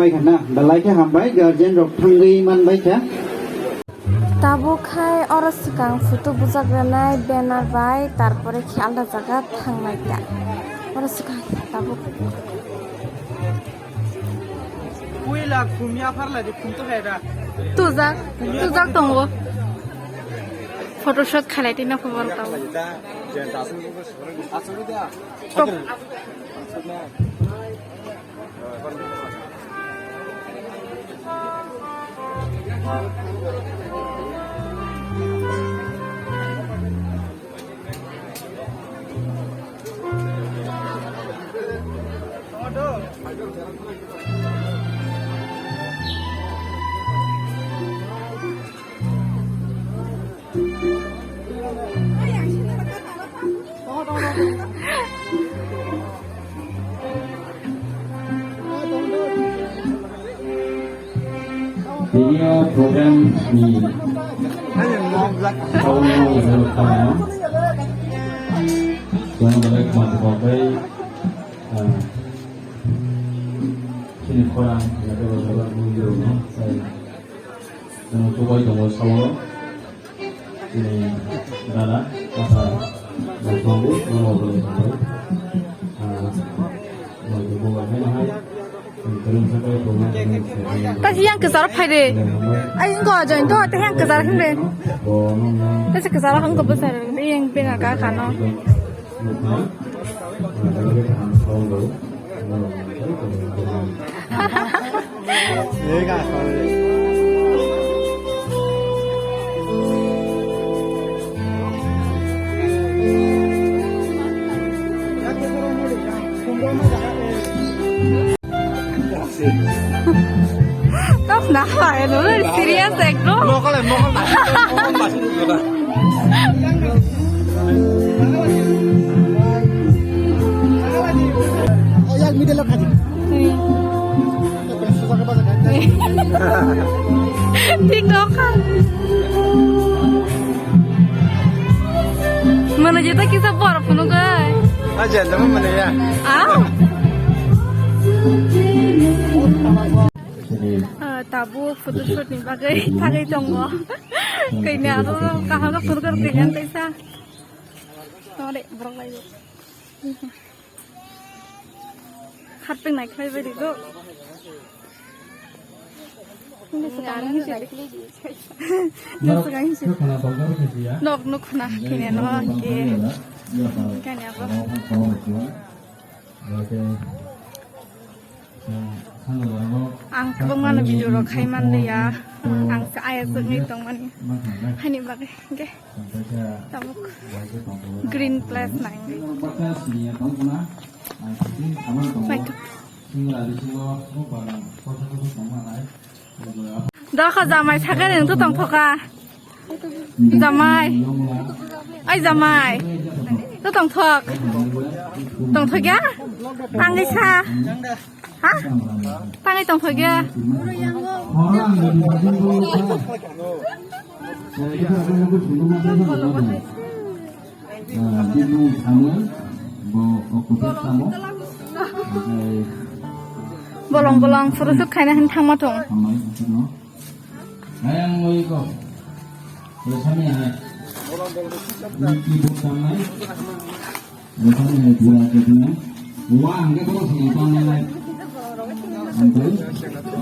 ไปขันนะแต่ไรแค่ทำไปเกิดเจนรบทางดีมันไปแค่ Tabo khai ora sikang photo bujagranai banner bai tarpore khalda jaga thangnai ta ora sikang tabo Kuila kumya farla de kunto hera tujak tongo photoshoot khalai na khobor ta Video program ni tahun 2008 yang balik mati sini korang ada beberapa video no saya coba itu mau solo ini adalah pasal bertemu mau boleh mau coba hai ta hiang ke zar phai de ai ngo join to ta hiang ke zar him de ta se ke zar hang ko besar de yang pe na ka khano 얘가 tóc nã phải nó là serious ekdo lokal masih juga oh yang middle lah kaji susah ke bahasa kan TikTok kan mana jeta kita por puno guy aja teman mana ya aw tabu photoshoot ni bagai thagai tongo kaina ro kahaga purgar dengan taisa tore brok lai khatpeng nai khai bai do ini sekarang ini nok nok na kini no ke kan apa ang kabang mana video ro khai man le ya ang sa aya zuk ni tong mani hani bagai ke tabuk green place nai baik dah kau jamai sakai yang tu tong thoka jamai ai jamai tu tong thok ya tangai sa hah tangai tong thok ya bolong-bolong photoshoot khaina han thangma thong ayang moi ko bersama ya ini bersama bersama ya dua keduanya uang ke terus yang tanya lagi antum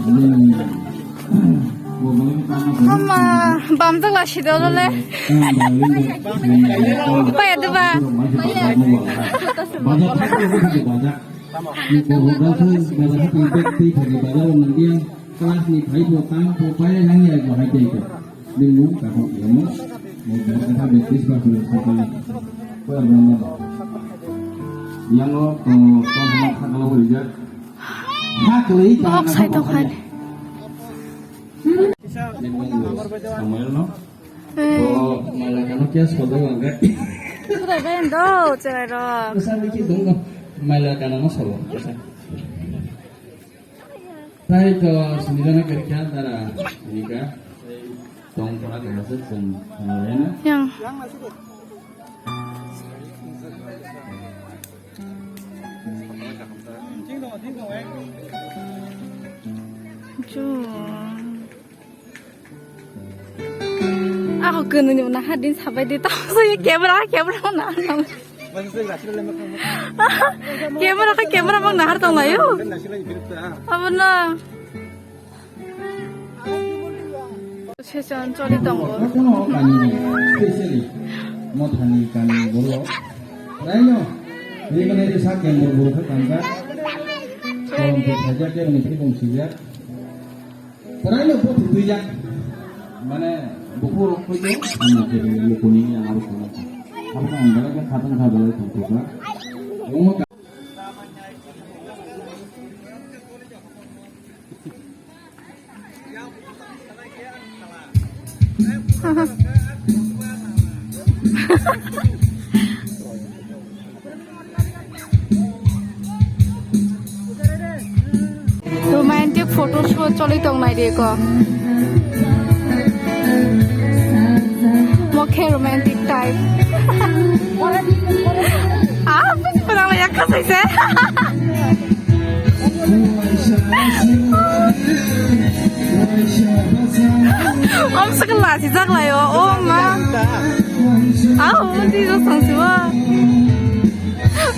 ini mama bam tak lah sih dulu le apa ya tuh pak banyak itu bukan sebagai व्यक्ति dari bazar nanti kelas ni baik bukan pokoknya hanya itu aja itu dulu kalau kamu mau kita bisnis baru sekali pernah yang lo kalau lihat hak lagi oh saya tahu kan Samuel no oh malah kamu kias foto enggak sudah kan do cerai do besar dikit dong malah kamu solo besar saya ke sembilan kerja antara ini kan tong pernah termasuk semuanya yang Aku kena ni mana hadin sampai di tahu saya kamera nak. Kamera bang nahar tahu nggak yo? Apa na? Sesuatu cari tahu. Kono kani spesiali mau tani kani bolo. Lainnya, ini kan ada sak yang berburu ke tangga. Kalau kita saja dia menjadi fungsi dia. Lainnya buat itu ya. Mana buku rokok itu? Jadi buku ini yang harus dilakukan. Apa yang enggak kan khatam itu juga. Umum romantic photo shoot choli tong nai de ko mokhe romantic type padang ya kasai se om sekala si jak la yo om ma di zo sang si wa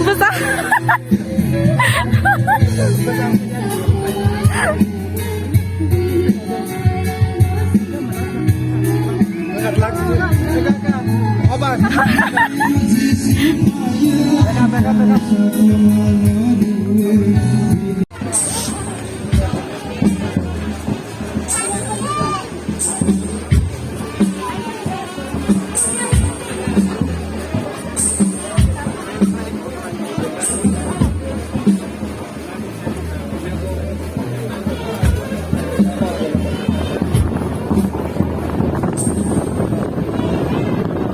besar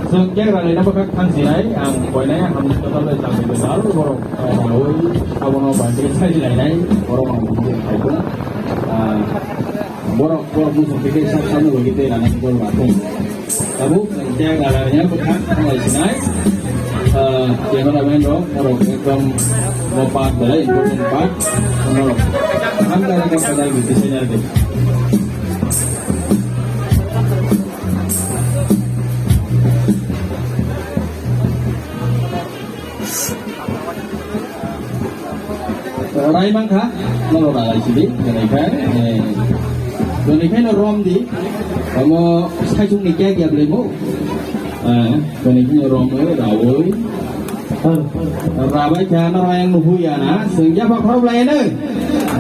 Sejak dari nama kan sinai, ang poinnya kami total dari sampai besar, borong tahu, awal banjir saya di lain, borong banjir itu, borong musuh pikir sama begitu, anak borong batu. Tahu sejak darinya bukan mulai sinai, yang orang dong, borong ekam mopat dari borong empat, borong, anda yang pada gitu saja deh. Rai mangka, lalu rai sini, kenaikan rom di, kamu saya cuma nikah dia beli mu, kenaikan rom rawoi, rawoi jangan orang yang nuhu ya na, sehingga pak korup lain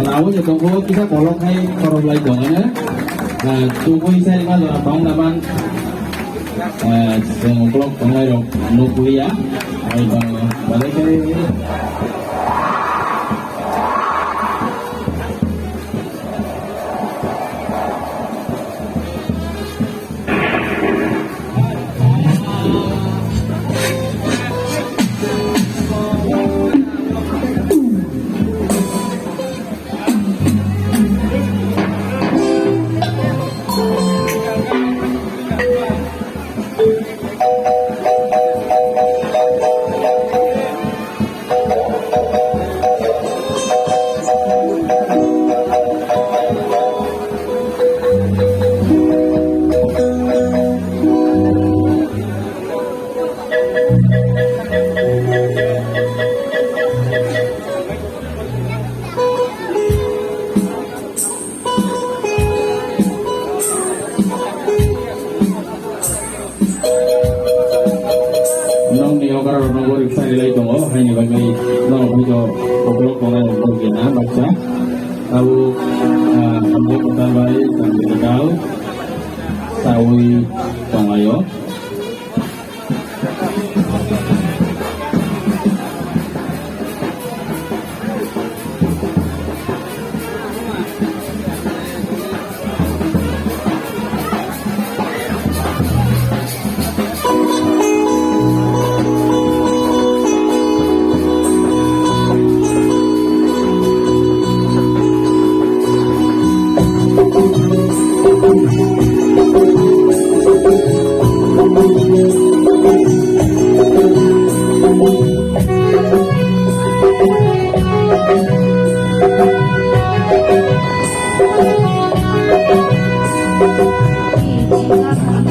rawoi itu kalau kita kolok hai korup lain dongnya, tunggu saya malah bang daman, sengklok pengaruh nuhu ya, bang balik ke hanya bagi orang video foto orang yang baca tahu untuk pertama sampai tahu sawi pangayo Nah,